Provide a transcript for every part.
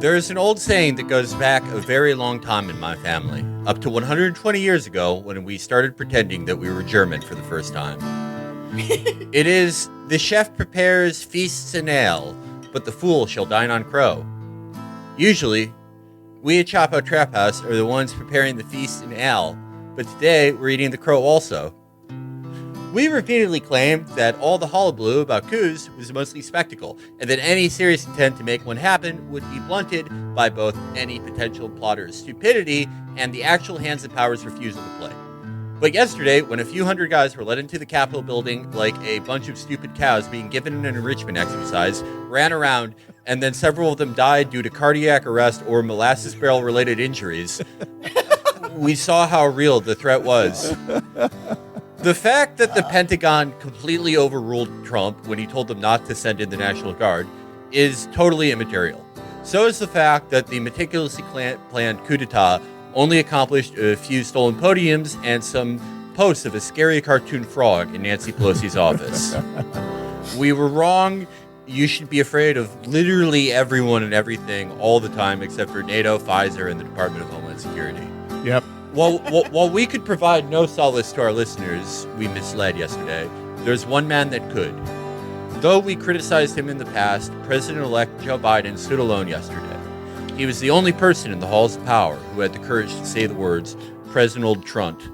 There's an old saying that goes back a very long time in my family, up to 120 years ago when we started pretending that we were German for the first time. It is, the chef prepares feasts and ale, but the fool shall dine on crow. Usually, we at Chapo Trap House are the ones preparing the feast and ale, but today we're eating the crow also. We repeatedly claimed that all the hullabaloo about coups was mostly spectacle, and that any serious intent to make one happen would be blunted by both any potential plotter's stupidity and the actual hands and powers' refusal to play. But yesterday, when a few hundred guys were led into the Capitol building like a bunch of stupid cows being given an enrichment exercise, ran around, and then several of them died due to cardiac arrest or molasses barrel-related injuries, we saw how real the threat was. The fact that the Pentagon completely overruled Trump when he told them not to send in the National Guard is totally immaterial. So is the fact that the meticulously planned coup d'etat only accomplished a few stolen podiums and some posts of a scary cartoon frog in Nancy Pelosi's office. We were wrong. You should be afraid of literally everyone and everything all the time except for NATO, Pfizer, and the Department of Homeland Security. Yep. While we could provide no solace to our listeners we misled yesterday, there's one man that could. Though we criticized him in the past, President-elect Joe Biden stood alone yesterday. He was the only person in the halls of power who had the courage to say the words, President Old Trunt.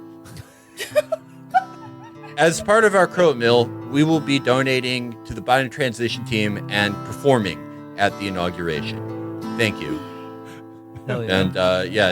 As part of our Crow Mill, we will be donating to the Biden transition team and performing at the inauguration. Thank you. Hell yeah.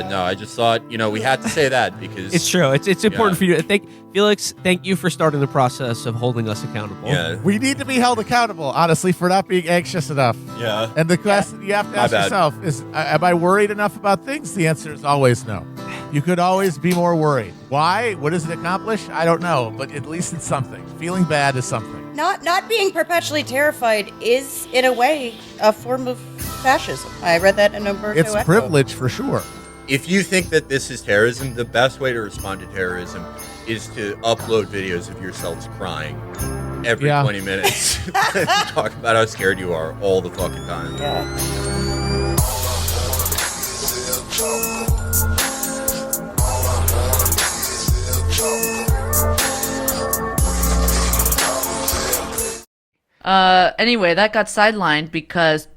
And I just thought, we had to say that because It's true. It's important for you to thank Felix. Thank you for starting the process of holding us accountable. Yeah. We need to be held accountable, honestly, for not being anxious enough. Yeah. And the question you have to ask yourself is, am I worried enough about things? The answer is always no. You could always be more worried. Why? What does it accomplish? I don't know, but at least it's something. Feeling bad is something. Not being perpetually terrified is, in a way, a form of fascism. I read that in Umberto It's Eco. privilege for sure. If you think that this is terrorism, the best way to respond to terrorism is to upload videos of yourselves crying every 20 minutes. Talk about how scared you are all the fucking time. Yeah. Anyway, that got sidelined because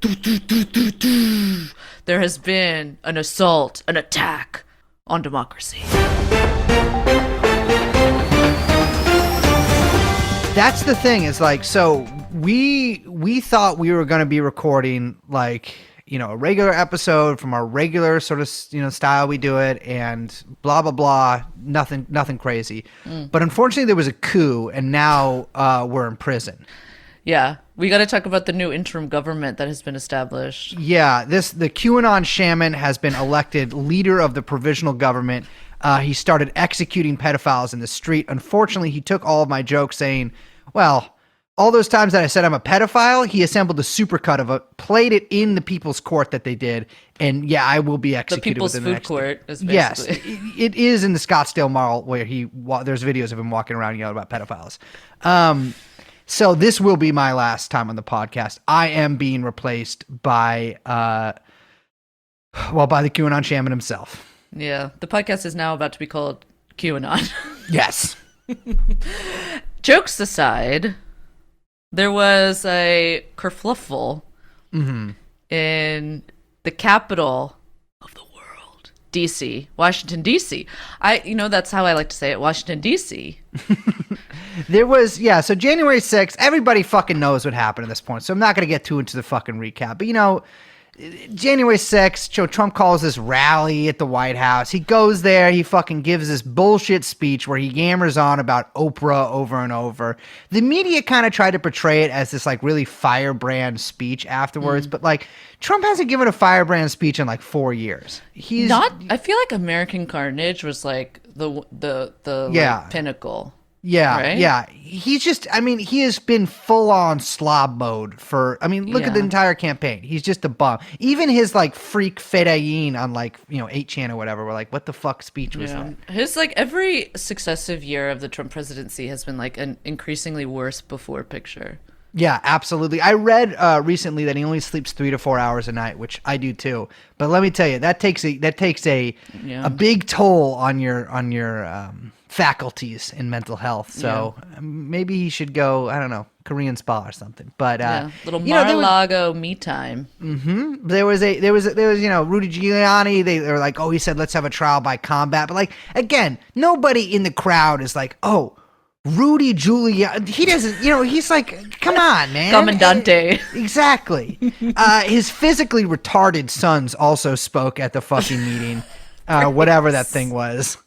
there has been an assault, an attack on democracy. That's the thing, is like, so we thought we were going to be recording like, a regular episode from our regular sort of, style we do it, and blah, blah, blah, nothing crazy. But unfortunately there was a coup, and now we're in prison. Yeah, we got to talk about the new interim government that has been established. Yeah, the QAnon shaman has been elected leader of the provisional government. He started executing pedophiles in the street. Unfortunately, he took all of my jokes saying, well, all those times that I said I'm a pedophile, he assembled a supercut of it, played it in the people's court that they did, and yeah, I will be executed. The people's within the food next court is basically. Yes, it is in the Scottsdale Mall where there's videos of him walking around yelling about pedophiles. So this will be my last time on the podcast. I am being replaced by the QAnon shaman himself. Yeah, the podcast is now about to be called QAnon. Yes. Jokes aside, there was a kerfluffle in the capital of the world, D.C., Washington, D.C. That's how I like to say it, Washington, D.C. There was, so January 6th, everybody fucking knows what happened at this point, so I'm not going to get too into the fucking recap. But, January 6th, Joe Trump calls this rally at the White House. He goes there, he fucking gives this bullshit speech where he yammers on about Oprah over and over. The media kind of tried to portray it as this, like, really firebrand speech afterwards, but, like, Trump hasn't given a firebrand speech in, like, 4 years. I feel like American Carnage was, like, the like, pinnacle. Yeah, right? Yeah. He's just, he has been full on slob mode for, look at the entire campaign. He's just a bum. Even his like freak Fedayeen on 8chan or whatever, we're like, what the fuck speech was that? His every successive year of the Trump presidency has been like an increasingly worse before picture. Yeah, absolutely. I read recently that he only sleeps 3 to 4 hours a night, which I do too. But let me tell you, that takes a big toll on your faculties in mental health. So maybe he should go, I don't know, Korean spa or something. But little Mar-a-Lago me time. there was Rudy Giuliani. They were like, oh, he said let's have a trial by combat. But like again, nobody in the crowd is like, oh, Rudy Giuliani, he doesn't, he's like, come on, man. Commandante. Exactly. His physically retarded sons also spoke at the fucking meeting, whatever that thing was.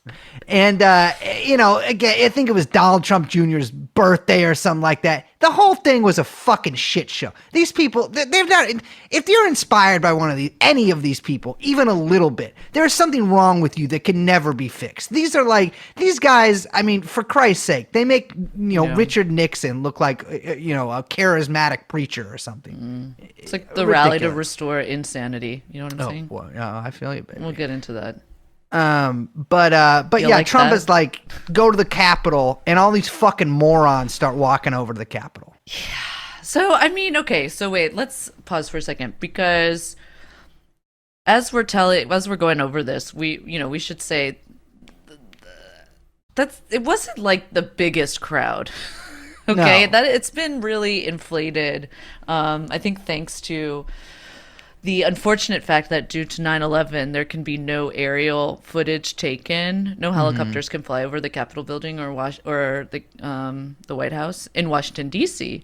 And, again, I think it was Donald Trump Jr.'s birthday or something like that. The whole thing was a fucking shit show. These people, they're not, if you're inspired by any of these people, even a little bit, there's something wrong with you that can never be fixed. These guys, I mean, for Christ's sake, they make, Richard Nixon look like, a charismatic preacher or something. It's like the rally to restore insanity. You know what I'm saying? Well, I feel you, baby. We'll get into that. But yeah, like Trump that? is like, go to the Capitol, and all these fucking morons start walking over to the Capitol. So, I mean, okay, so wait, let's pause for a second, because as we're going over this, we should say it wasn't like the biggest crowd. Okay, No. that it's been really inflated. I think thanks to the unfortunate fact that due to 9/11, there can be no aerial footage taken. No helicopters can fly over the Capitol building or the White House in Washington, D.C.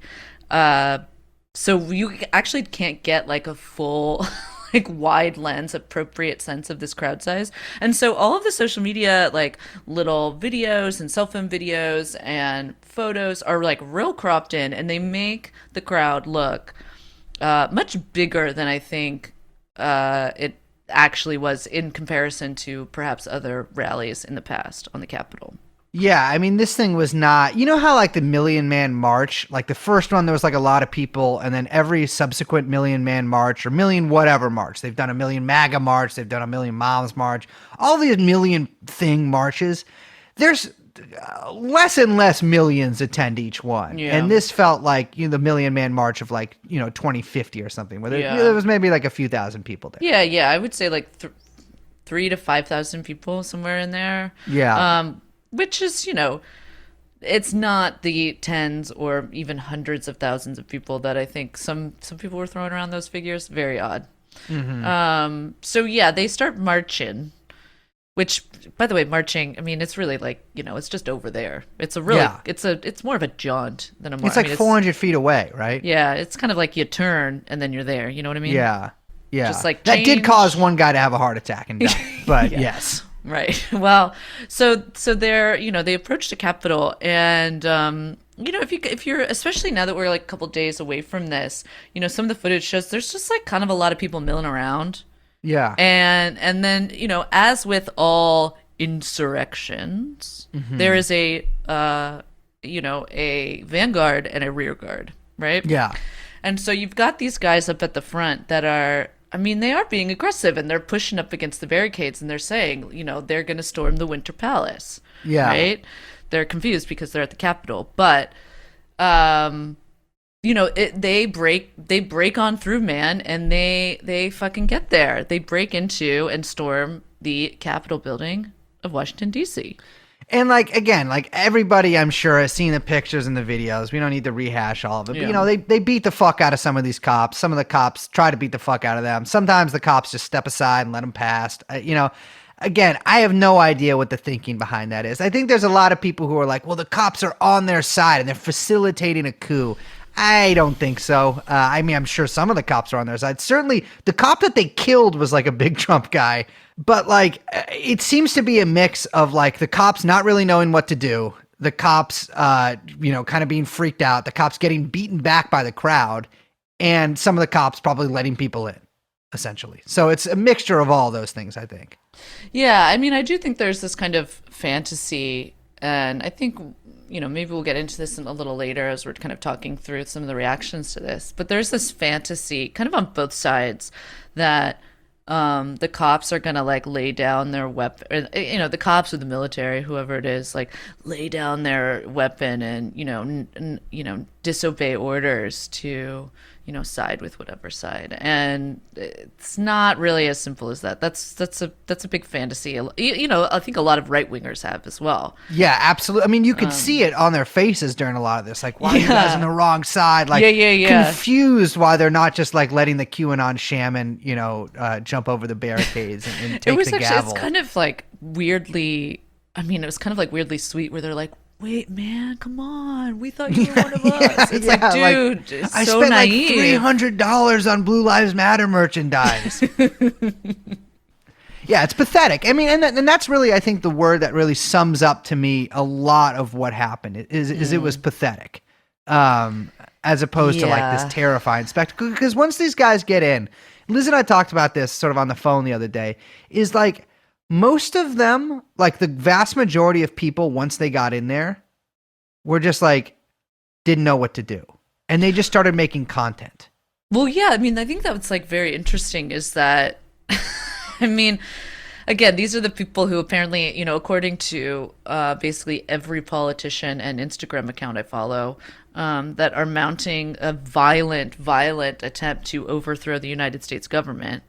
So you actually can't get like a full like wide lens appropriate sense of this crowd size. And so all of the social media like little videos and cell phone videos and photos are like real cropped in, and they make the crowd look much bigger than I think it actually was in comparison to perhaps other rallies in the past on the Capitol. Yeah, I mean, this thing was not, how like the Million Man March, like the first one, there was like a lot of people, and then every subsequent Million Man March or Million whatever march, they've done a Million MAGA March, they've done a Million Moms March, all these million thing marches, there's less and less millions attend each one. Yeah. And this felt like the Million Man March of like 2050 or something, where there was maybe like a few thousand people there. Yeah, I would say like 3,000 to 5,000 people somewhere in there. Yeah. Which is, it's not the tens or even hundreds of thousands of people that I think some people were throwing around those figures. Very odd. So yeah, they start marching. Which, by the way, marching, I mean, it's really like, it's just over there. It's a really, it's more of a jaunt than a march. It's like 400 feet away, right? Yeah, it's kind of like you turn and then you're there. You know what I mean? Yeah. Just like that did change. cause one guy to have a heart attack and die. But yes. Right. Well, so they're, they approach the Capitol, and if you're, especially now that we're like a couple days away from this, some of the footage shows there's just like kind of a lot of people milling around. Yeah. And then, as with all insurrections, there is a vanguard and a rear guard, right? Yeah. And so you've got these guys up at the front that are, they are being aggressive, and they're pushing up against the barricades, and they're saying, they're going to storm the Winter Palace. Yeah. Right? They're confused because they're at the Capitol. But, they break on through, man, and they fucking get there. They break into and storm the Capitol building of Washington, D.C. And again, everybody I'm sure has seen the pictures and the videos. We don't need to rehash all of it. Yeah. But they beat the fuck out of some of these cops. Some of the cops try to beat the fuck out of them. Sometimes the cops just step aside and let them pass. Again, I have no idea what the thinking behind that is. I think there's a lot of people who are like, well, the cops are on their side and they're facilitating a coup. I don't think so. I'm sure some of the cops are on their side. Certainly, the cop that they killed was like a big Trump guy. But it seems to be a mix of the cops not really knowing what to do, the cops, kind of being freaked out, the cops getting beaten back by the crowd, and some of the cops probably letting people in, essentially. So it's a mixture of all those things, I think. Yeah, I do think there's this kind of fantasy, and I think, maybe we'll get into this a little later as we're kind of talking through some of the reactions to this, but there's this fantasy kind of on both sides that the cops are gonna lay down their weapon, the cops or the military, whoever it is, lay down their weapon and disobey orders to, side with whatever side. And it's not really as simple as that. That's a big fantasy. I think a lot of right wingers have as well. Yeah, absolutely. I mean, you could see it on their faces during a lot of this. Like, why are you guys on the wrong side? Like, confused why they're not just like letting the QAnon shaman, jump over the barricades and take the gavel. It's kind of like weirdly. I mean, it was kind of like weirdly sweet, where they're like, "Wait, man, come on! We thought you were one of us." It's like, dude, it's I so spent naive. like $300 on Blue Lives Matter merchandise. Yeah, it's pathetic. I mean, and that's really, I think, the word that really sums up to me a lot of what happened is it was pathetic, as opposed to like this terrifying spectacle. Because once these guys get in, Liz and I talked about this sort of on the phone the other day, is like most of them, like the vast majority of people, once they got in there, were just like, didn't know what to do. And they just started making content. Well, yeah, I mean, I think that's like very interesting is that, I mean, again, these are the people who apparently, according to basically every politician and Instagram account I follow, that are mounting a violent attempt to overthrow the United States government.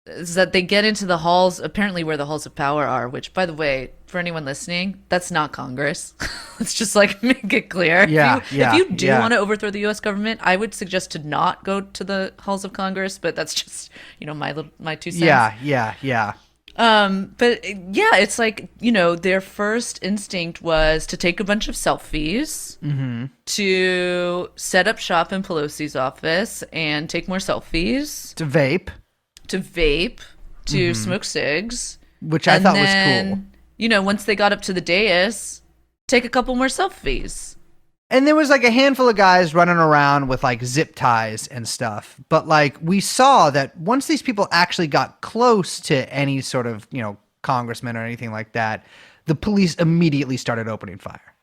Is that they get into the halls, apparently where the halls of power are, which, by the way, for anyone listening, that's not Congress. Let's just like make it clear. If you do want to overthrow the U.S. government, I would suggest to not go to the halls of Congress, but that's just, my 2 cents. Yeah. But yeah, it's like, their first instinct was to take a bunch of selfies, to set up shop in Pelosi's office and take more selfies, To vape, to smoke cigs, which I thought was cool. Once they got up to the dais, take a couple more selfies. And there was like a handful of guys running around with like zip ties and stuff. But like we saw that once these people actually got close to any sort of, congressman or anything like that, the police immediately started opening fire.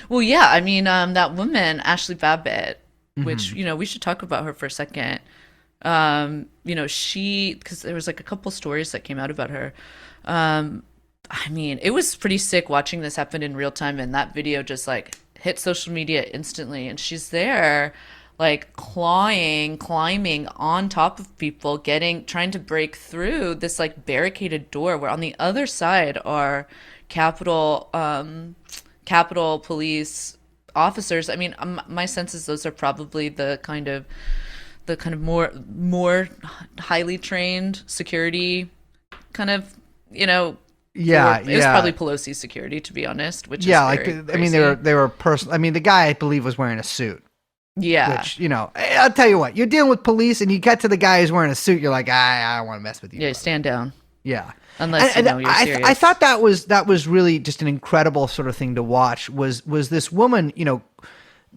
Well, yeah. I mean, that woman, Ashley Babbitt, which, we should talk about her for a second. Because there was like a couple stories that came out about her. I mean, it was pretty sick watching this happen in real time, and that video just like hit social media instantly. And she's there, like climbing on top of people, trying to break through this like barricaded door, where on the other side are Capitol police officers. I mean, my sense is those are probably the kind of more highly trained security kind of, it was probably Pelosi's security, to be honest, which is very crazy. I mean, they were personal. I mean, the guy, I believe, was wearing a suit. Yeah. Which, I'll tell you what, you're dealing with police and you get to the guy who's wearing a suit, you're like, I don't want to mess with you. Yeah, stand down. Yeah. Unless you're serious. I thought that was really just an incredible sort of thing to watch, was this woman,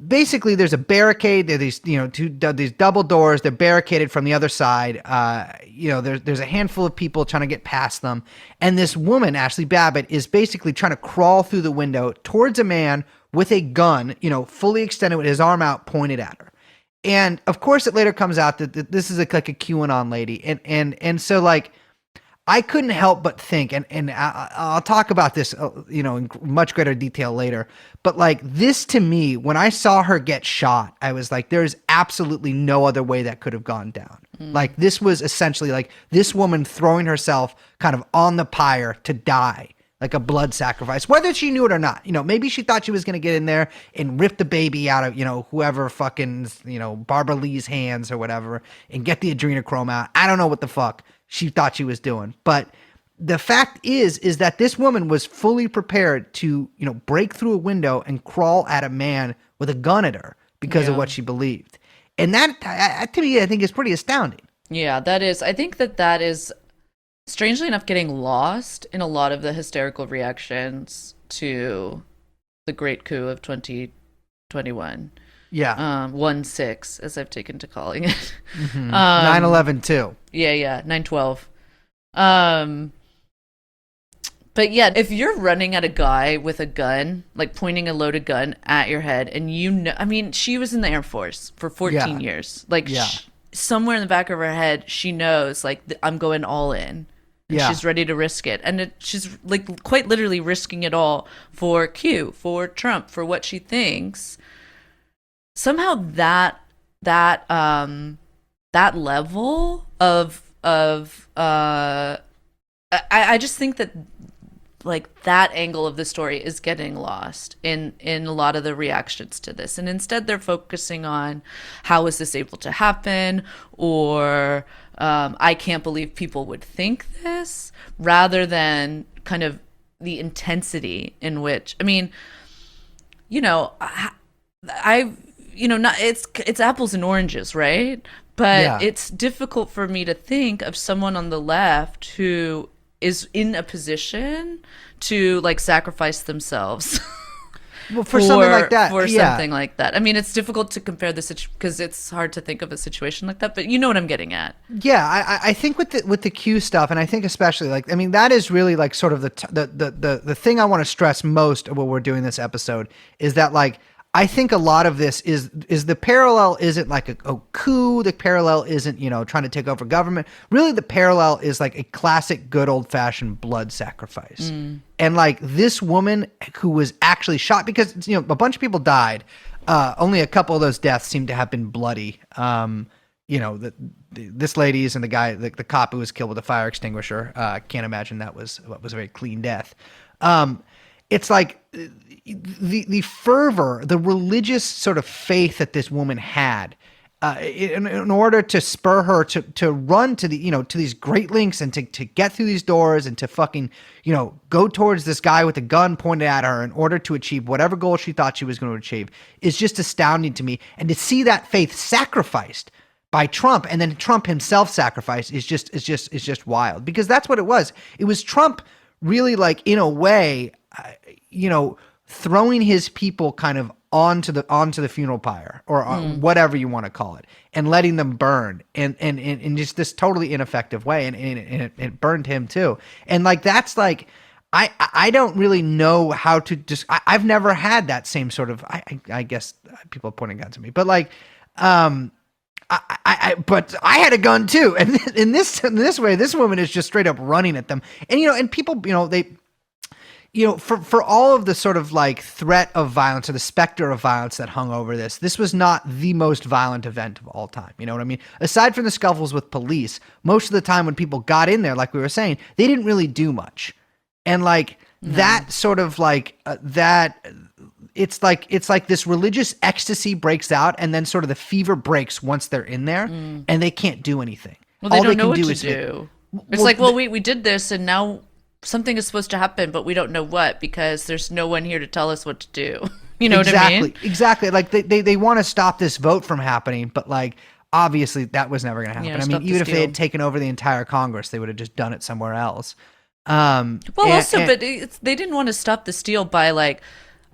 basically there's a barricade, there are these, these double doors, they're barricaded from the other side. There's a handful of people trying to get past them. And this woman, Ashley Babbitt, is basically trying to crawl through the window towards a man with a gun, fully extended with his arm out, pointed at her. And of course it later comes out that this is like a QAnon lady. And so like, I couldn't help but think, and I'll talk about this, in much greater detail later. But like this to me, when I saw her get shot, I was like, there's absolutely no other way that could have gone down. Like this was essentially like this woman throwing herself kind of on the pyre to die, like a blood sacrifice, whether she knew it or not. Maybe she thought she was going to get in there and rip the baby out of, whoever fucking, Barbara Lee's hands or whatever, and get the adrenochrome out. I don't know what the fuck she thought she was doing. But the fact is that this woman was fully prepared to, break through a window and crawl at a man with a gun at her because of what she believed. And that, to me, I think is pretty astounding. Yeah, that is. I think that is, strangely enough, getting lost in a lot of the hysterical reactions to the great coup of 2021. Yeah. 1/6, as I've taken to calling it. 9/11 too. Yeah, 9/12. But yeah, if you're running at a guy with a gun, like pointing a loaded gun at your head, and I mean, she was in the Air Force for 14 years. Like, somewhere in the back of her head, she knows, like, I'm going all in. And she's ready to risk it. And she's, like, quite literally risking it all for Q, for Trump, for what she thinks. somehow that level of I just think that like that angle of the story is getting lost in a lot of the reactions to this, and instead they're focusing on how is this able to happen, or I can't believe people would think this, rather than kind of the intensity in which, I mean, you know, I you know, not it's apples and oranges, right? But it's difficult for me to think of someone on the left who is in a position to like sacrifice themselves well, for something like that. Something like that. I mean, it's difficult to compare the situation because it's hard to think of a situation like that, but you know what I'm getting at. Yeah, I think with the Q stuff, and I think especially like, I mean, that is really like sort of the thing I want to stress most of what we're doing this episode is that like, I think a lot of this is the parallel isn't like a coup. The parallel isn't, you know, trying to take over government. Really, the parallel is like a classic good old fashioned blood sacrifice. And like this woman who was actually shot, because, you know, a bunch of people died. Only a couple of those deaths seem to have been bloody. You know, this lady's and the guy, the cop who was killed with a fire extinguisher. Can't imagine that was a very clean death. It's like the fervor, the religious sort of faith that this woman had, in order to spur her to run to the, you know, to these great lengths and to get through these doors and to fucking, you know, go towards this guy with a gun pointed at her in order to achieve whatever goal she thought she was going to achieve is just astounding to me. And to see that faith sacrificed by Trump, and then Trump himself sacrificed, is just wild, because that's what it was. It was Trump really, like, in a way, you know, throwing his people kind of onto the funeral pyre, or whatever you want to call it, and letting them burn, and in just this totally ineffective way, and it burned him too. And like, that's like, I don't really know how to just, I've never had that same sort of, I guess people are pointing guns at me, but like, but I had a gun too, and in this way, this woman is just straight up running at them, and, you know, and people, you know, they, you know, for all of the sort of like threat of violence or the specter of violence that hung over this was not the most violent event of all time. You know what I mean? Aside from the scuffles with police, most of the time when people got in there, like we were saying, they didn't really do much. And like that sort of like that, it's like this religious ecstasy breaks out, and then sort of the fever breaks once they're in there, and they can't do anything. Well, they don't know what to do. It's like, well, we did this, and now something is supposed to happen, but we don't know what, because there's no one here to tell us what to do. You know what I mean? Exactly. Like they want to stop this vote from happening, but like, obviously that was never going to happen. Yeah, I mean, even if they had taken over the entire Congress, they would have just done it somewhere else. But they didn't want to stop the steal by like,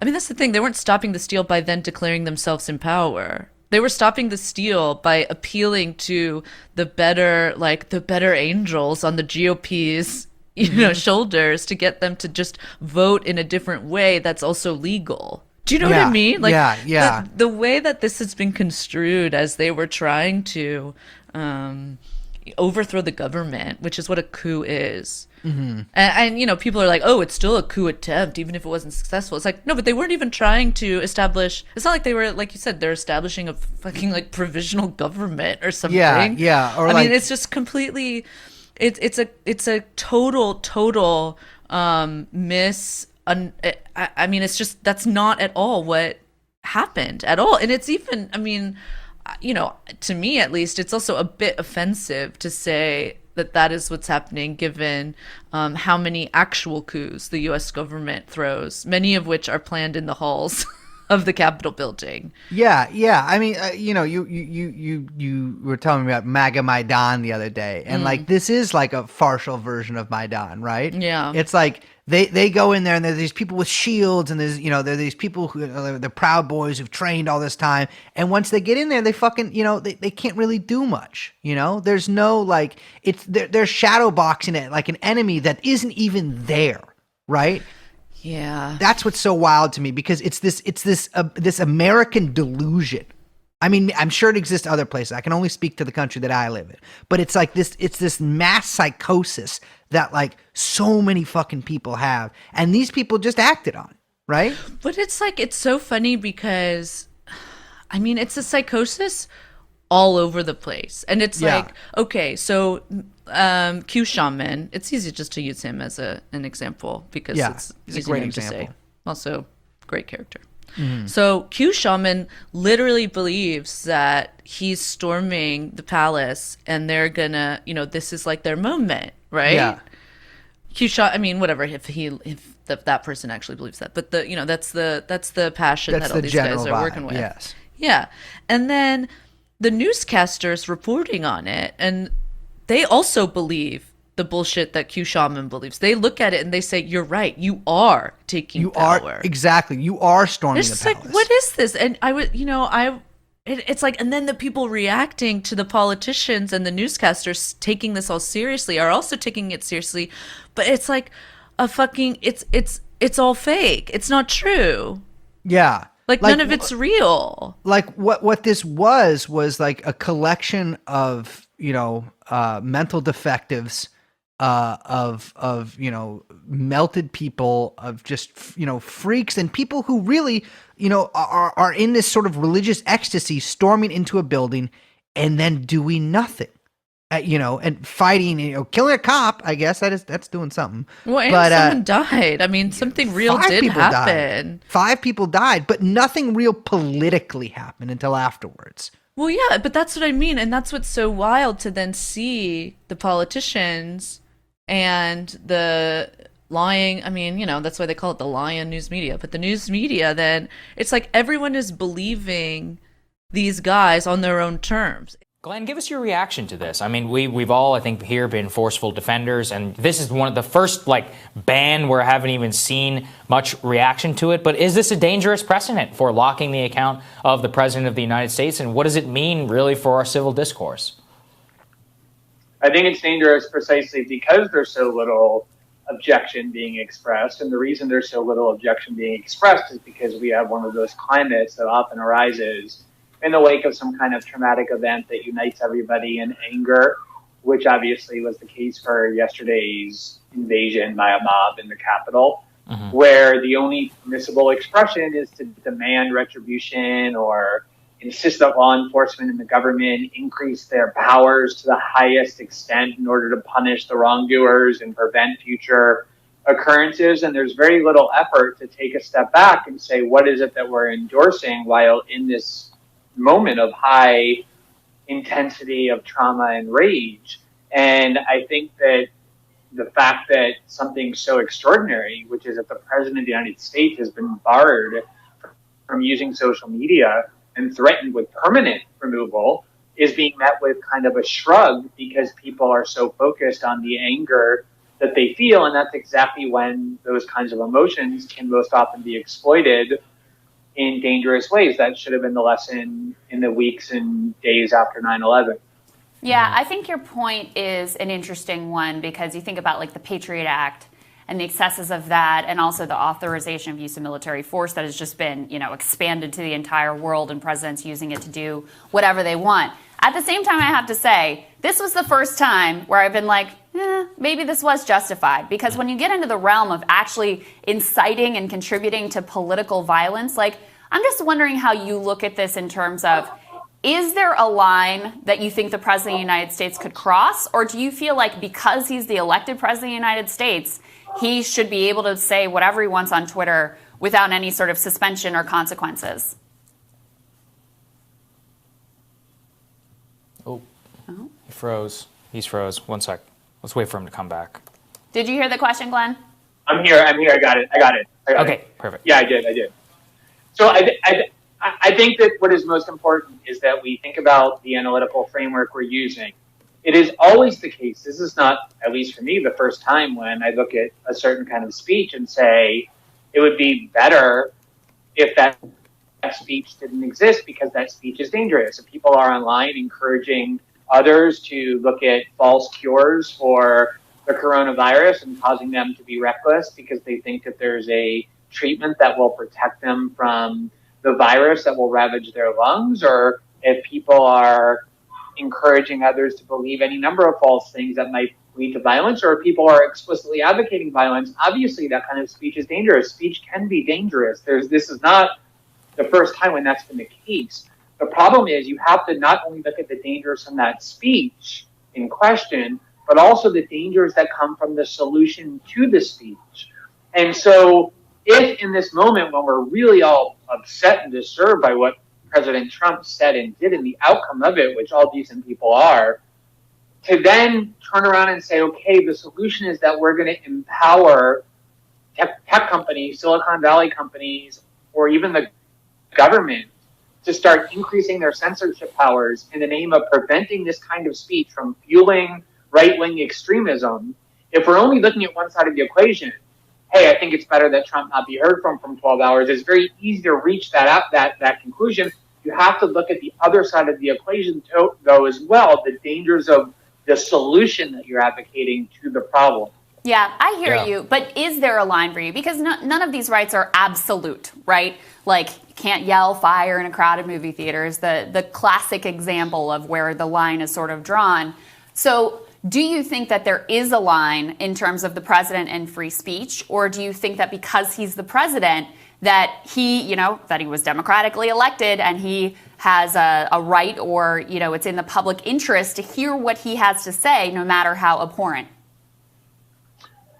I mean, that's the thing. They weren't stopping the steal by then declaring themselves in power. They were stopping the steal by appealing to the better angels on the GOP's, you know, shoulders, to get them to just vote in a different way that's also legal. Do you know what I mean? Like, the way that this has been construed as they were trying to overthrow the government, which is what a coup is. And you know, people are like, oh, it's still a coup attempt, even if it wasn't successful. It's like, no, but they weren't even trying to establish, it's not like they were, like you said, they're establishing a fucking like provisional government or something. Or I mean, it's just completely, it's a total miss. I mean, it's just, that's not at all what happened at all. And it's even, I mean, you know, to me at least, it's also a bit offensive to say that is what's happening, given how many actual coups the U.S. government throws, many of which are planned in the halls of the Capitol building. Yeah. I mean, you know, you were telling me about MAGA Maidan the other day, and like, this is like a partial version of Maidan, right? Yeah. It's like they go in there, and there's these people with shields, and there's, you know, there are these people who are the Proud Boys who've trained all this time, and once they get in there, they fucking, you know, they can't really do much. You know, there's no like, they're shadow boxing it like an enemy that isn't even there, right? Yeah. That's what's so wild to me, because it's this American delusion. I mean, I'm sure it exists other places. I can only speak to the country that I live in. But it's like this mass psychosis that like so many fucking people have, and these people just acted on, right? But it's like, it's so funny because I mean, it's a psychosis all over the place. And it's like, okay, so Q Shaman, it's easy just to use him as an example because it's he's a easy great name example. to say. Also, great character. So Q Shaman literally believes that he's storming the palace and they're gonna, this is like their moment, right? Yeah. I mean, whatever, if that person actually believes that. But that's the passion That's that all the these general guys are vibe, working with. yes. Yeah. And then the newscasters reporting on it, and they also believe the bullshit that Q Shaman believes. They look at it and they say, "You're right. You are taking power. Exactly. You are storming It's the just like, palace." what is this? And I would, it's like, and then the people reacting to the politicians and the newscasters taking this all seriously are also taking it seriously, but it's like a fucking, it's all fake. It's not true. Yeah. Like none of it's real. Like what this was like a collection of mental defectives, of melted people, of just freaks, and people who really are in this sort of religious ecstasy, storming into a building and then doing nothing. And fighting, killing a cop. I guess that's doing something. Well, and but, someone died. I mean, something real did happen. 5 people died, but nothing real politically happened until afterwards. Well, yeah, but that's what I mean, and that's what's so wild to then see the politicians and the lying. I mean, that's why they call it the lying news media. But the news media, then it's like everyone is believing these guys on their own terms. Glenn, give us your reaction to this. I mean, we've all, I think, here been forceful defenders, and this is one of the first, ban where I haven't even seen much reaction to it. But is this a dangerous precedent for locking the account of the President of the United States, and what does it mean, really, for our civil discourse? I think it's dangerous precisely because there's so little objection being expressed, and the reason there's so little objection being expressed is because we have one of those climates that often arises in the wake of some kind of traumatic event that unites everybody in anger, which obviously was the case for yesterday's invasion by a mob in the Capitol, where the only permissible expression is to demand retribution or insist that law enforcement and the government increase their powers to the highest extent in order to punish the wrongdoers and prevent future occurrences. And there's very little effort to take a step back and say, what is it that we're endorsing while in this moment of high intensity of trauma and rage? And I think that the fact that something so extraordinary, which is that the President of the United States has been barred from using social media and threatened with permanent removal, is being met with kind of a shrug because people are so focused on the anger that they feel. And that's exactly when those kinds of emotions can most often be exploited in dangerous ways. That should have been the lesson in the weeks and days after 9/11. Yeah, I think your point is an interesting one because you think about the Patriot Act and the excesses of that, and also the authorization of use of military force that has just been, expanded to the entire world, and presidents using it to do whatever they want. At the same time, I have to say, this was the first time where I've been like, maybe this was justified. Because when you get into the realm of actually inciting and contributing to political violence, I'm just wondering how you look at this in terms of, is there a line that you think the President of the United States could cross? Or do you feel like because he's the elected President of the United States, he should be able to say whatever he wants on Twitter without any sort of suspension or consequences? Oh. He froze. He's froze. One sec. Let's wait for him to come back. Did you hear the question, Glenn? I'm here. I got it. Okay, perfect. Yeah, I did. So I think that what is most important is that we think about the analytical framework we're using. It is always the case. This is not, at least for me, the first time when I look at a certain kind of speech and say it would be better if that speech didn't exist because that speech is dangerous. If people are online encouraging others to look at false cures for the coronavirus and causing them to be reckless because they think that there's a treatment that will protect them from the virus that will ravage their lungs, or if people are encouraging others to believe any number of false things that might lead to violence, or if people are explicitly advocating violence, obviously that kind of speech is dangerous. Speech can be dangerous. This is not the first time when that's been the case. The problem is you have to not only look at the dangers from that speech in question, but also the dangers that come from the solution to the speech. And so if in this moment when we're really all upset and disturbed by what President Trump said and did and the outcome of it, which all decent people are, to then turn around and say, okay, the solution is that we're going to empower tech companies, Silicon Valley companies, or even the government to start increasing their censorship powers in the name of preventing this kind of speech from fueling right-wing extremism. If we're only looking at one side of the equation, hey, I think it's better that Trump not be heard from 12 hours. It's very easy to reach that conclusion. You have to look at the other side of the equation, though, as well, the dangers of the solution that you're advocating to the problem. Yeah, I hear you. But is there a line for you? Because none of these rights are absolute, right? Like, you can't yell fire in a crowded movie theater is the classic example of where the line is sort of drawn. So do you think that there is a line in terms of the president and free speech? Or do you think that because he's the president, that he was democratically elected and he has a right, or, it's in the public interest to hear what he has to say, no matter how abhorrent?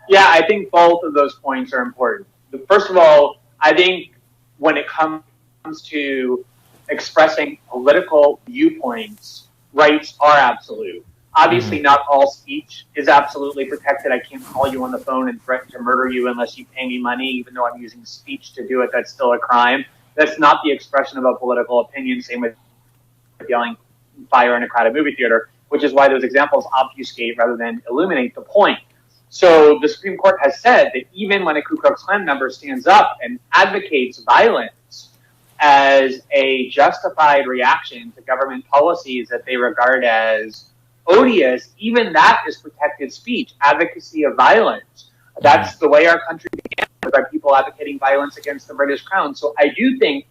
Yeah, I think both of those points are important. First of all, I think when it comes to expressing political viewpoints, rights are absolute. Obviously, not all speech is absolutely protected. I can't call you on the phone and threaten to murder you unless you pay me money, even though I'm using speech to do it. That's still a crime. That's not the expression of a political opinion. Same with yelling fire in a crowded movie theater, which is why those examples obfuscate rather than illuminate the point. So the Supreme Court has said that even when a Ku Klux Klan member stands up and advocates violence as a justified reaction to government policies that they regard as odious, even that is protected speech, advocacy of violence. That's the way our country began, by people advocating violence against the British Crown. So I do think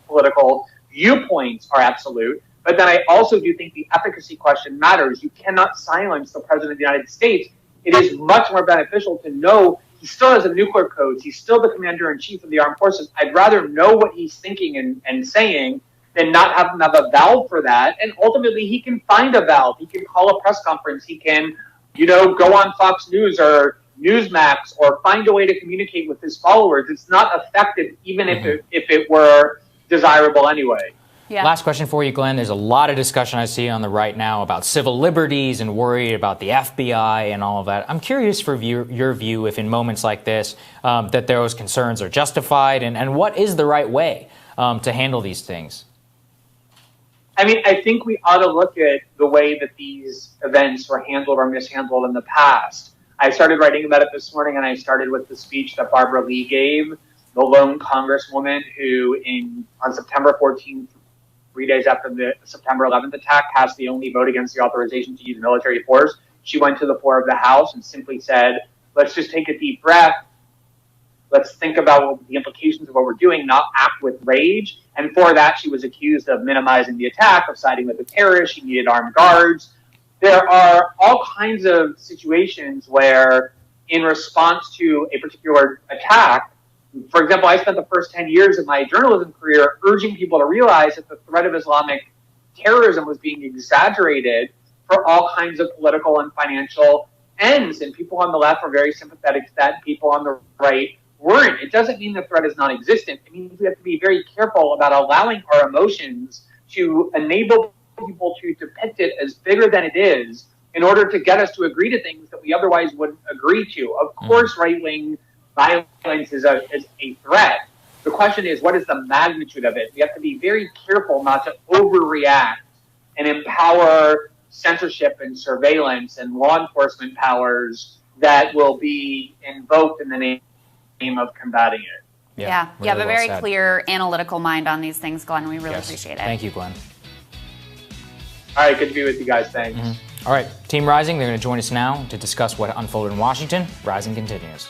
political viewpoints are absolute, but then I also do think the efficacy question matters. You cannot silence the President of the United States. It is much more beneficial to know he still has a nuclear code. He's still the commander-in-chief of the armed forces. I'd rather know what he's thinking and saying than not have him have a valve for that. And ultimately, he can find a valve. He can call a press conference. He can, go on Fox News or Newsmax or find a way to communicate with his followers. It's not effective, even if it were desirable anyway. Yeah. Last question for you, Glenn. There's a lot of discussion I see on the right now about civil liberties and worried about the FBI and all of that. I'm curious for your view, if in moments like this, that those concerns are justified, and what is the right way to handle these things? I mean, I think we ought to look at the way that these events were handled or mishandled in the past. I started writing about it this morning, and I started with the speech that Barbara Lee gave, the lone congresswoman who on September 14th, 3 days after the September 11th attack, cast the only vote against the authorization to use military force. She went to the floor of the House and simply said, let's just take a deep breath. Let's think about the implications of what we're doing, not act with rage. And for that, she was accused of minimizing the attack, of siding with the terrorists. She needed armed guards. There are all kinds of situations where, in response to a particular attack, for example, I spent the first 10 years of my journalism career urging people to realize that the threat of Islamic terrorism was being exaggerated for all kinds of political and financial ends. And people on the left were very sympathetic to that, and people on the right weren't. It doesn't mean the threat is non-existent. It means we have to be very careful about allowing our emotions to enable people to depict it as bigger than it is in order to get us to agree to things that we otherwise wouldn't agree to. Of course, right-wing violence is a threat. The question is, what is the magnitude of it? We have to be very careful not to overreact and empower censorship and surveillance and law enforcement powers that will be invoked in the name of combating it. Yeah, you have a very clear analytical mind on these things, Glenn. We really appreciate it. Thank you, Glenn. All right, good to be with you guys. Thanks. All right, Team Rising, they're going to join us now to discuss what unfolded in Washington. Rising continues.